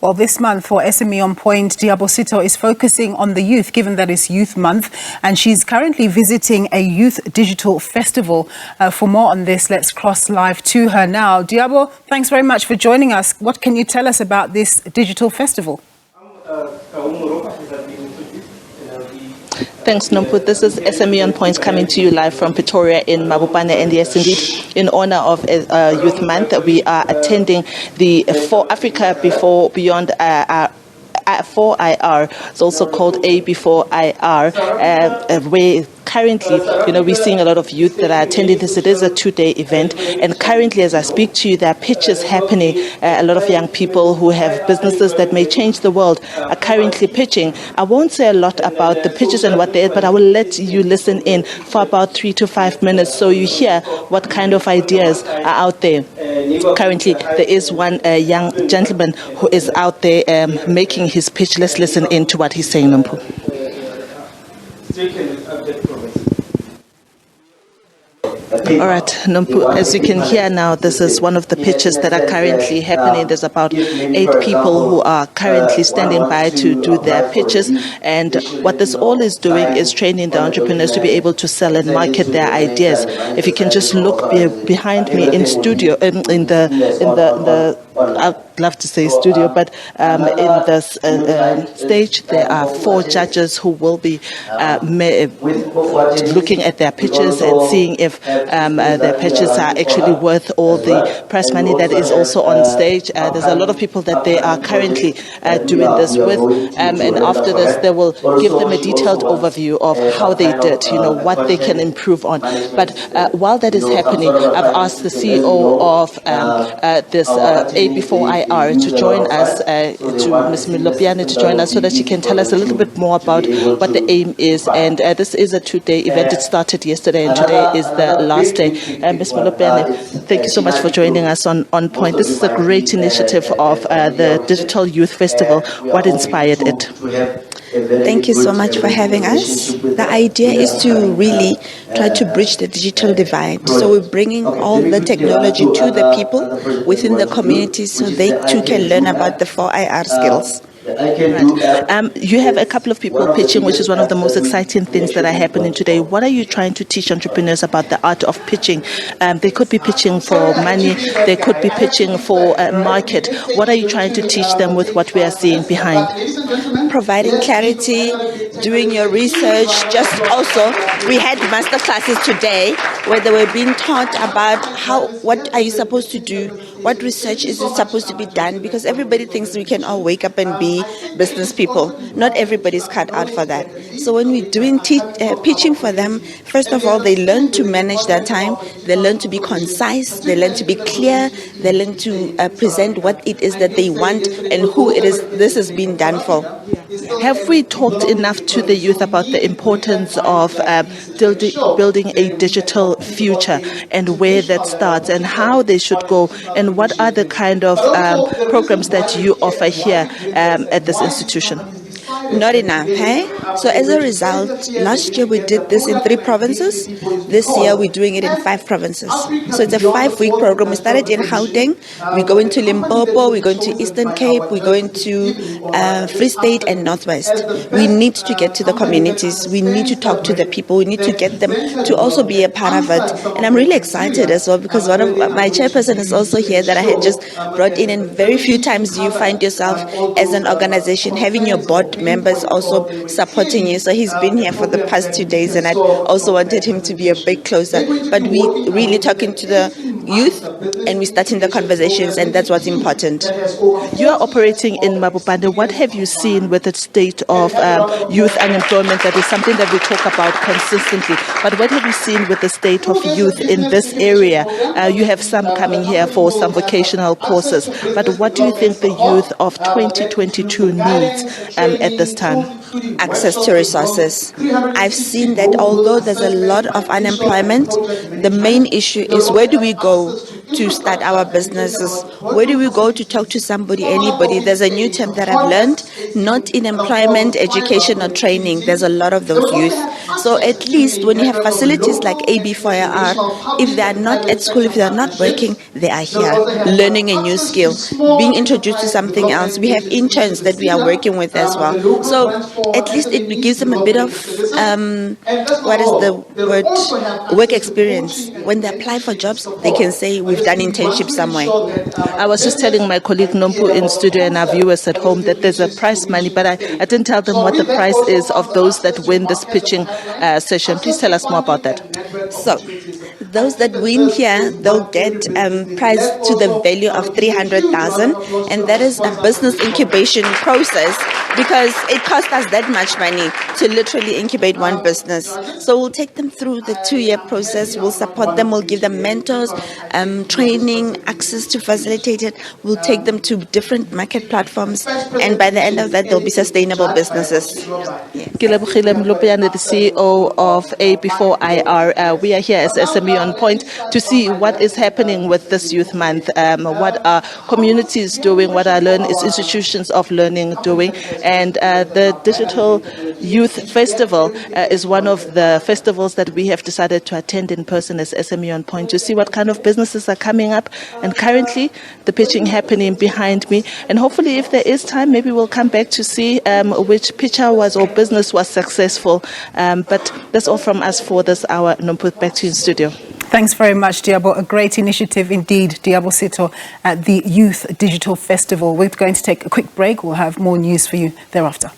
Well, this month for SME On Point, Diabosito is focusing on the youth, given that it's Youth Month, and she's currently visiting a youth digital festival. For more on this, let's cross live to her now. Diabo, thanks very much for joining us. What can you tell us about this digital festival? Thanks, Nompu. This is SME On Point coming to you live from Pretoria in Mabopane. And yes, indeed, in honor of Youth Month, we are attending the For Africa Beyond 4IR. It's also called A Before IR, where currently, we're seeing a lot of youth that are attending this. It is a two-day event, and currently, as I speak to you, there are pitches happening. A lot of young people who have businesses that may change the world are currently pitching. I won't say a lot about the pitches and what they are, but I will let you listen in for about 3 to 5 minutes so you hear what kind of ideas are out there. Currently, there is one young gentleman who is out there making his pitch. Let's listen in to what he's saying, Nompu. All right, Nompu, as you can hear now, this is one of the pitches that are currently happening. There's about 8 people who are currently standing by to do their pitches. And what this all is doing is training the entrepreneurs to be able to sell and market their ideas. If you can just look behind me in studio, in the I'd love to say studio, but in this stage, there are 4 judges who will be looking at their pitches and seeing if their pitches are actually worth all the prize money that is also on stage. There's a lot of people that they are currently doing this with, and after this, they will give them a detailed overview of how they did, what they can improve on. But while that is happening, I've asked the CEO of this A Before IR to join us, to Ms. Milopiane to join us so that she can tell us a little bit more about what the aim is. And this is a 2-day event. It started yesterday and today is the last day. Ms. Milopiane, thank you so much for joining us on Point. This is a great initiative of the Digital Youth Festival. What inspired it? Thank you so much for having us. The idea is to really try to bridge the digital divide. So we're bringing all the technology to the people within the community so they too can learn about the 4IR skills. You have a couple of people pitching, which is one of the most exciting things that are happening today. What are you trying to teach entrepreneurs about the art of pitching? They could be pitching for money. They could be pitching for a market. What are you trying to teach them with what we are seeing behind? Providing clarity, doing your research. Just also, we had master classes today where they were being taught about what are you supposed to do? What research is it supposed to be done? Because everybody thinks we can all wake up and be business people. Not everybody's cut out for that. So when we're doing pitching for them, first of all, they learn to manage their time. They learn to be concise. They learn to be clear. They learn to present what it is that they want and who it is this is being done for. Have we talked enough to the youth about the importance of building a digital future and where that starts and how they should go, and what are the kind of programs that you offer here at this institution? Not enough, hey? So as a result, last year we did this in 3 provinces. This year we're doing it in 5 provinces. So it's a 5-week program. We started in Gauteng. We're going to Limpopo. We're going to Eastern Cape. We're going to Free State and Northwest. We need to get to the communities. We need to talk to the people. We need to get them to also be a part of it. And I'm really excited as well because one of my chairperson is also here that I had just brought in, and very few times do you find yourself as an organization having your board members also supporting you. So he's been here for the past 2 days, and I also wanted him to be a bit closer. But we really talking to the youth and we're starting the conversations, and that's what's important. You are operating in Mabopane. What have you seen with the state of youth unemployment? That is something that we talk about consistently. But what have you seen with the state of youth in this area? You have some coming here for some vocational courses. But what do you think the youth of 2022 needs at this time? Access to resources. I've seen that although there's a lot of unemployment, the main issue is where do we go to start our businesses? Where do we go to talk to somebody, anybody? There's a new term that I've learned, not in employment, education or training. There's a lot of those youth. So at least when you have facilities like AB4R, if they are not at school, if they are not working, they are here learning a new skill, being introduced to something else. We have interns that we are working with as well. So at least it gives them a bit of, what is the word, work experience. When they apply for jobs, they can say we've done internship somewhere. I was just telling my colleague Nompu in studio and our viewers at home that there's a prize money, but I didn't tell them what the price is of those that win this pitching session. Please tell us more about that. So, those that win here, they'll get prize to the value of 300,000, and that is a business incubation process because it costs us that much money to literally incubate one business. So we'll take them through the 2-year process. We'll support them. We'll give them mentors, training, access to facilitate it. We'll take them to different market platforms, and by the end of that, they'll be sustainable businesses. Kilebogile Mlopeane, the CEO of AB4IR. We are here as SME on Point to see what is happening with this Youth Month, what are communities doing, what are institutions of learning doing, and the Digital Youth Festival is one of the festivals that we have decided to attend in person as SME on Point to see what kind of businesses are coming up, and currently the pitching happening behind me, and hopefully if there is time maybe we'll come back to see which pitcher was or business was successful, but that's all from us for this hour. Nompu, back to you in studio. Thanks very much, Diabo. A great initiative indeed, Diabo Sito, at the Youth Digital Festival. We're going to take a quick break. We'll have more news for you thereafter.